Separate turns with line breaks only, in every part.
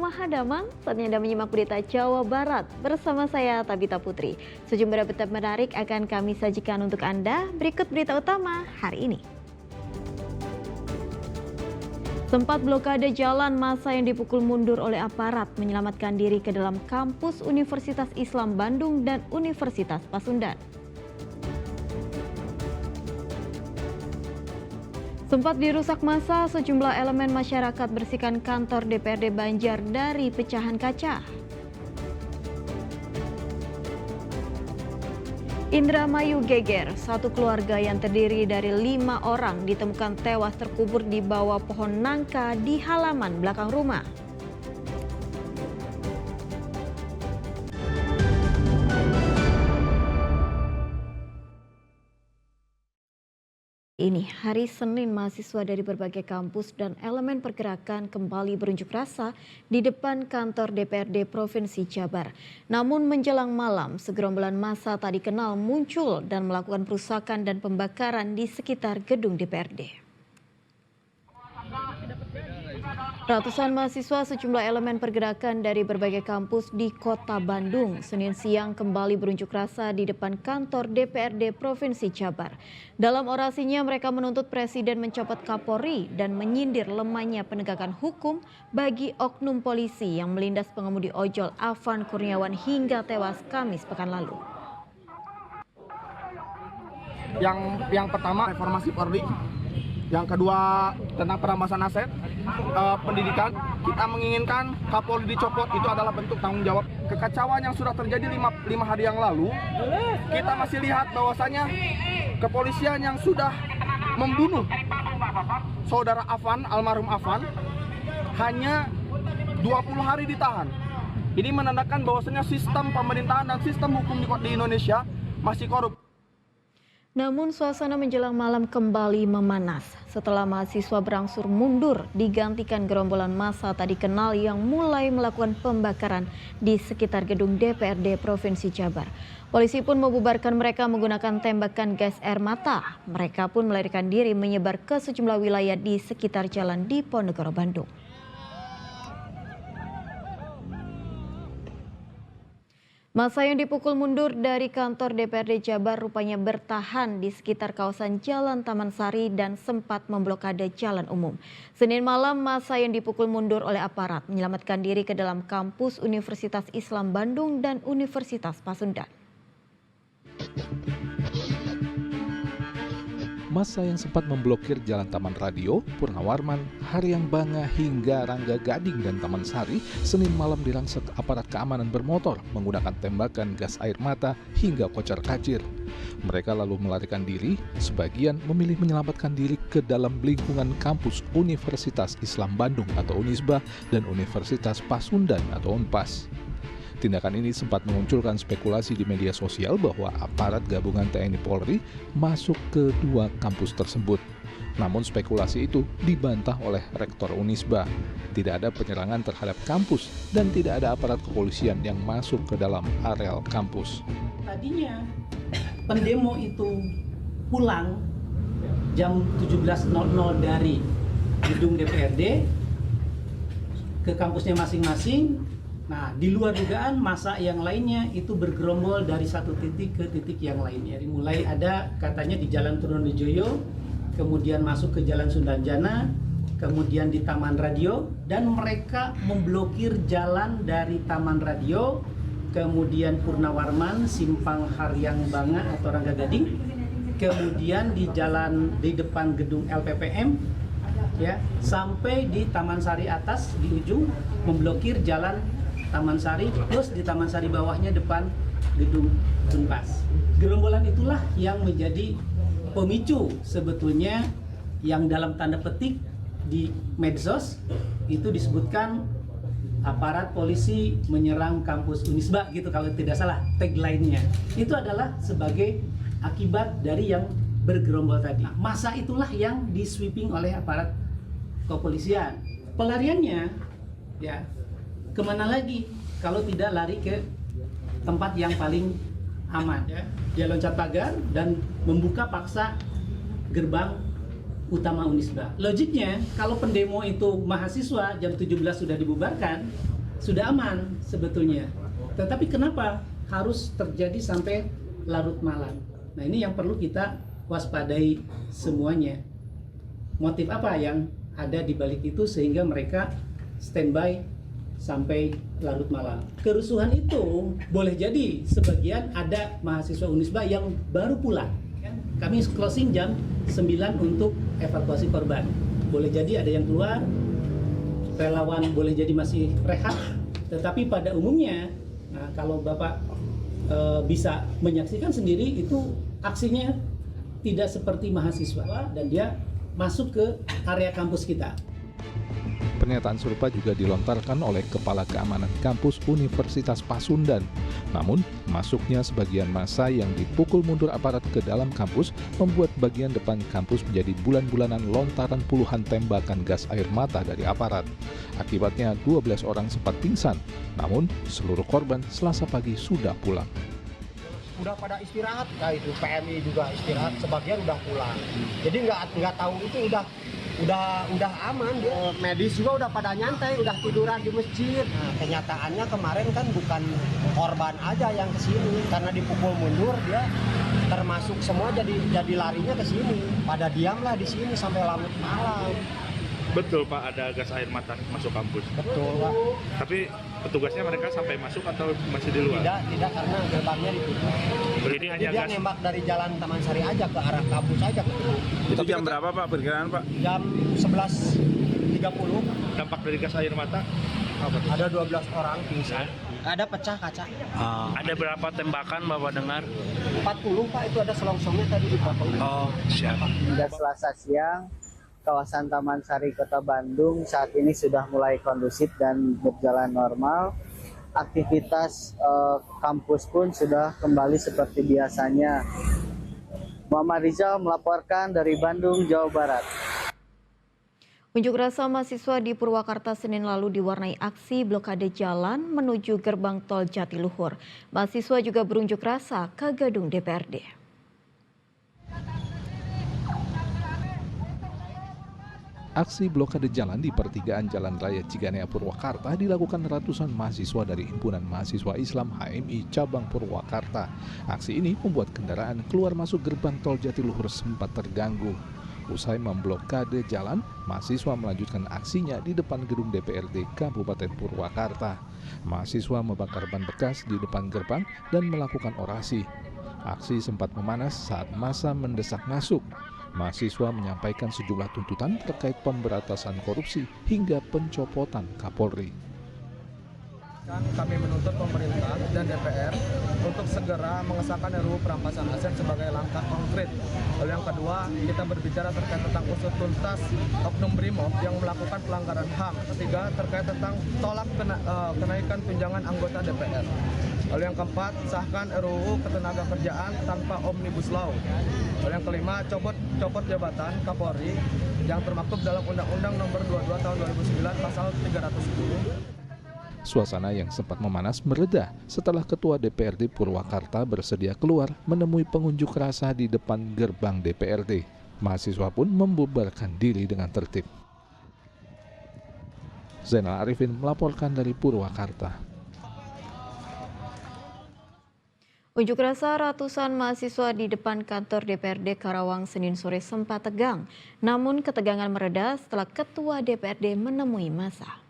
Mahadamang, saatnya Anda menyimak berita Jawa Barat bersama saya Tabita Putri. Sejumlah berita menarik akan kami sajikan untuk Anda. Berikut berita utama hari ini. Sempat blokade jalan, massa yang dipukul mundur oleh aparat menyelamatkan diri ke dalam kampus Universitas Islam Bandung dan Universitas Pasundan. Sempat dirusak massa, sejumlah elemen masyarakat bersihkan kantor DPRD Banjar dari pecahan kaca. Indramayu geger, satu keluarga yang terdiri dari 5 orang ditemukan tewas terkubur di bawah pohon nangka di halaman belakang rumah. Ini hari Senin, mahasiswa dari berbagai kampus dan elemen pergerakan kembali berunjuk rasa di depan kantor DPRD Provinsi Jabar. Namun menjelang malam, segerombolan massa tak dikenal muncul dan melakukan perusakan dan pembakaran di sekitar gedung DPRD. Ratusan mahasiswa sejumlah elemen pergerakan dari berbagai kampus di Kota Bandung Senin siang kembali berunjuk rasa di depan kantor DPRD Provinsi Jabar. Dalam orasinya mereka menuntut Presiden mencopot Kapolri dan menyindir lemahnya penegakan hukum bagi oknum polisi yang melindas pengemudi ojol Afan Kurniawan hingga tewas Kamis pekan lalu.
Yang pertama reformasi Polri. Yang kedua tentang perampasan aset, pendidikan. Kita menginginkan Kapolri dicopot, itu adalah bentuk tanggung jawab. Kekacauan yang sudah terjadi 5 hari yang lalu, kita masih lihat bahwasanya kepolisian yang sudah membunuh saudara Afan, almarhum Afan, hanya 20 hari ditahan. Ini menandakan bahwasanya sistem pemerintahan dan sistem hukum di Indonesia masih korup.
Namun suasana menjelang malam kembali memanas setelah mahasiswa berangsur mundur digantikan gerombolan massa tak dikenal yang mulai melakukan pembakaran di sekitar gedung DPRD Provinsi Jabar. Polisi pun membubarkan mereka menggunakan tembakan gas air mata. Mereka pun melarikan diri menyebar ke sejumlah wilayah di sekitar jalan Diponegoro, Bandung. Massa yang dipukul mundur dari kantor DPRD Jabar rupanya bertahan di sekitar kawasan Jalan Taman Sari dan sempat memblokade jalan umum. Senin malam, massa yang dipukul mundur oleh aparat menyelamatkan diri ke dalam kampus Universitas Islam Bandung dan Universitas Pasundan.
Massa yang sempat memblokir Jalan Taman Radio, Purnawarman, Haryang Banga hingga Rangga Gading dan Taman Sari Senin malam dirangsek aparat keamanan bermotor menggunakan tembakan gas air mata hingga kocar-kacir. Mereka lalu melarikan diri, sebagian memilih menyelamatkan diri ke dalam lingkungan kampus Universitas Islam Bandung atau Unisba dan Universitas Pasundan atau Unpas. Tindakan ini sempat memunculkan spekulasi di media sosial bahwa aparat gabungan TNI Polri masuk ke 2 kampus tersebut. Namun spekulasi itu dibantah oleh Rektor Unisba. Tidak ada penyerangan terhadap kampus dan tidak ada aparat kepolisian yang masuk ke dalam areal kampus.
Tadinya pendemo itu pulang jam 17.00 dari gedung DPRD ke kampusnya masing-masing. Nah, di luar dugaan massa yang lainnya itu bergerombol dari satu titik ke titik yang lainnya. Mulai ada katanya di Jalan Trunojoyo, kemudian masuk ke Jalan Sundanjana, kemudian di Taman Radio, dan mereka memblokir jalan dari Taman Radio, kemudian Purnawarman, Simpang Haryang Banga atau Rangga Gading, kemudian di jalan di depan gedung LPPM, ya, sampai di Taman Sari atas di ujung memblokir jalan Taman Sari, plus di Taman Sari bawahnya depan gedung Unpas. Gerombolan itulah yang menjadi pemicu sebetulnya yang dalam tanda petik di medsos itu disebutkan aparat polisi menyerang kampus Unisba gitu kalau tidak salah tagline-nya. Itu adalah sebagai akibat dari yang bergerombol tadi. Massa itulah yang di-sweeping oleh aparat kepolisian. Pelariannya ya kemana lagi kalau tidak lari ke tempat yang paling aman, ya. Dia loncat pagar dan membuka paksa gerbang utama Unisba. Logiknya kalau pendemo itu mahasiswa jam 17 sudah dibubarkan, sudah aman sebetulnya. Tetapi kenapa harus terjadi sampai larut malam? Nah, ini yang perlu kita waspadai semuanya. Motif apa yang ada di balik itu sehingga mereka standby sampai larut malam. Kerusuhan itu boleh jadi sebagian ada mahasiswa Unisba yang baru pulang. Kami closing jam 9 untuk evakuasi korban. Boleh jadi ada yang keluar, relawan boleh jadi masih rehat, tetapi pada umumnya, nah, kalau Bapak bisa menyaksikan sendiri, itu aksinya tidak seperti mahasiswa dan dia masuk ke area kampus kita.
Pernyataan serupa juga dilontarkan oleh Kepala Keamanan Kampus Universitas Pasundan. Namun, masuknya sebagian massa yang dipukul mundur aparat ke dalam kampus membuat bagian depan kampus menjadi bulan-bulanan lontaran puluhan tembakan gas air mata dari aparat. Akibatnya 12 orang sempat pingsan, namun seluruh korban Selasa pagi sudah pulang.
Udah pada istirahat, kayak itu PMI juga istirahat, sebagian udah pulang. Jadi nggak tahu itu udah aman. Medis juga udah pada nyantai, udah tiduran di masjid. Nah, kenyataannya kemarin kan bukan korban aja yang kesini, karena dipukul mundur dia termasuk semua jadi larinya ke sini. Pada diamlah di sini sampai larut malam.
Betul Pak, ada gas air mata masuk kampus.
Betul Pak.
Tapi petugasnya mereka sampai masuk atau masih di luar?
Tidak karena gerbangnya ditutup.
Jadi hanya
Dia
gas.
nembak dari jalan Taman Sari aja ke arah kampus aja.
Itu jam berapa Pak perkiraan Pak?
Jam 11.30
Dampak dari gas air mata?
ada 12 orang pingsan. Ada pecah kaca.
Ada berapa tembakan Bapak dengar?
40 Pak, itu ada selongsongnya tadi dipotong.
Oh, siap.
Hingga Selasa siang, kawasan Taman Sari Kota Bandung saat ini sudah mulai kondusif dan berjalan normal. Aktivitas kampus pun sudah kembali seperti biasanya. Muhammad Rizal melaporkan dari Bandung, Jawa Barat.
Unjuk rasa mahasiswa di Purwakarta Senin lalu diwarnai aksi blokade jalan menuju gerbang tol Jatiluhur. Mahasiswa juga berunjuk rasa ke gedung DPRD.
Aksi blokade jalan di pertigaan Jalan Raya Ciganea Purwakarta dilakukan ratusan mahasiswa dari Himpunan Mahasiswa Islam HMI Cabang Purwakarta. Aksi ini membuat kendaraan keluar masuk gerbang tol Jatiluhur sempat terganggu. Usai memblokade jalan, mahasiswa melanjutkan aksinya di depan gedung DPRD Kabupaten Purwakarta. Mahasiswa membakar ban bekas di depan gerbang dan melakukan orasi. Aksi sempat memanas saat massa mendesak masuk. Mahasiswa menyampaikan sejumlah tuntutan terkait pemberantasan korupsi hingga pencopotan Kapolri.
Kami menuntut pemerintah dan DPR untuk segera mengesahkan RUU perampasan aset sebagai langkah konkret. Lalu yang kedua, kita berbicara terkait tentang usut tuntas oknum BRIMOB yang melakukan pelanggaran HAM. Ketiga, terkait tentang tolak kenaikan tunjangan anggota DPR. Lalu yang keempat, sahkan RUU Ketenagakerjaan tanpa Omnibus Law. Lalu yang kelima, copot jabatan Kapolri yang termaktub dalam Undang-Undang Nomor 22 Tahun 2009 Pasal 310.
Suasana yang sempat memanas mereda setelah Ketua DPRD Purwakarta bersedia keluar menemui pengunjuk rasa di depan gerbang DPRD. Mahasiswa pun membubarkan diri dengan tertib. Zainal Arifin melaporkan dari Purwakarta.
Unjuk rasa ratusan mahasiswa di depan kantor DPRD Karawang Senin sore sempat tegang. Namun ketegangan mereda setelah Ketua DPRD menemui massa.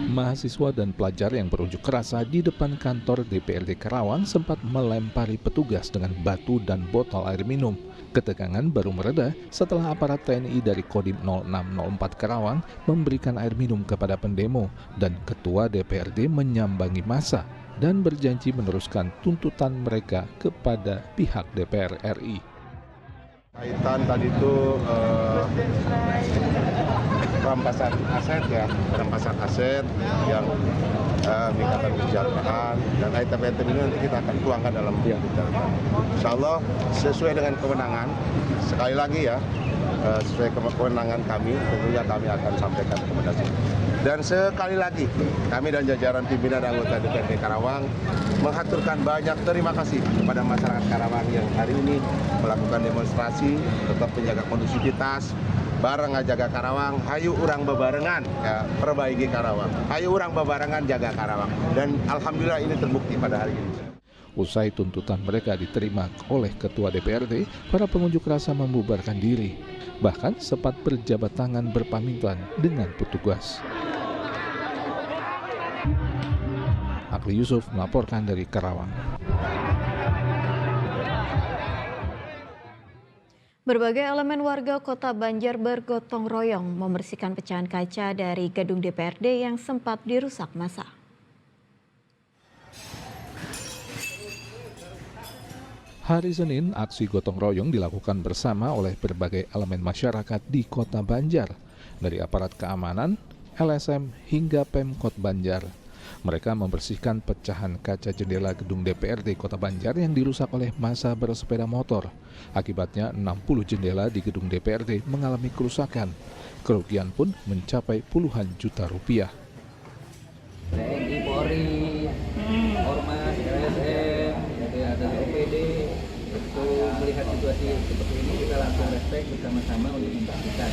Mahasiswa dan pelajar yang berunjuk rasa di depan kantor DPRD Karawang sempat melempari petugas dengan batu dan botol air minum. Ketegangan baru mereda setelah aparat TNI dari Kodim 0604 Karawang memberikan air minum kepada pendemo dan Ketua DPRD menyambangi massa dan berjanji meneruskan tuntutan mereka kepada pihak DPR RI.
Kaitan tadi itu perampasan aset yang meningkatkan kesejahteraan dan item-item ini nanti kita akan tuangkan dalam pembicaraan. Insya Allah sesuai dengan kewenangan, sekali lagi ya, sesuai kewenangan kami, tentunya kami akan sampaikan rekomendasi. Dan sekali lagi, kami dan jajaran pimpinan dan anggota DPRD Karawang mengaturkan banyak terima kasih kepada masyarakat Karawang yang hari ini melakukan demonstrasi, tetap menjaga kondusivitas, bareng jaga Karawang, hayu urang bebarengan ya perbaiki Karawang, hayu urang bebarengan jaga Karawang, dan alhamdulillah ini terbukti pada hari ini.
Usai tuntutan mereka diterima oleh Ketua DPRD, para pengunjuk rasa membubarkan diri, bahkan sempat berjabat tangan berpamitan dengan petugas. Akli Yusuf melaporkan dari Karawang.
Berbagai elemen warga Kota Banjar bergotong royong membersihkan pecahan kaca dari gedung DPRD yang sempat dirusak massa.
Hari Senin, aksi gotong royong dilakukan bersama oleh berbagai elemen masyarakat di Kota Banjar, dari aparat keamanan, LSM hingga Pemkot Banjar. Mereka membersihkan pecahan kaca jendela gedung DPRD Kota Banjar yang dirusak oleh massa bersepeda motor. Akibatnya 60 jendela di gedung DPRD mengalami kerusakan. Kerugian pun mencapai puluhan juta rupiah.
TNI, Polri, Ormas, LSM, ada OPD, itu melihat situasi seperti ini kita langsung respect bersama-sama untuk membersihkan.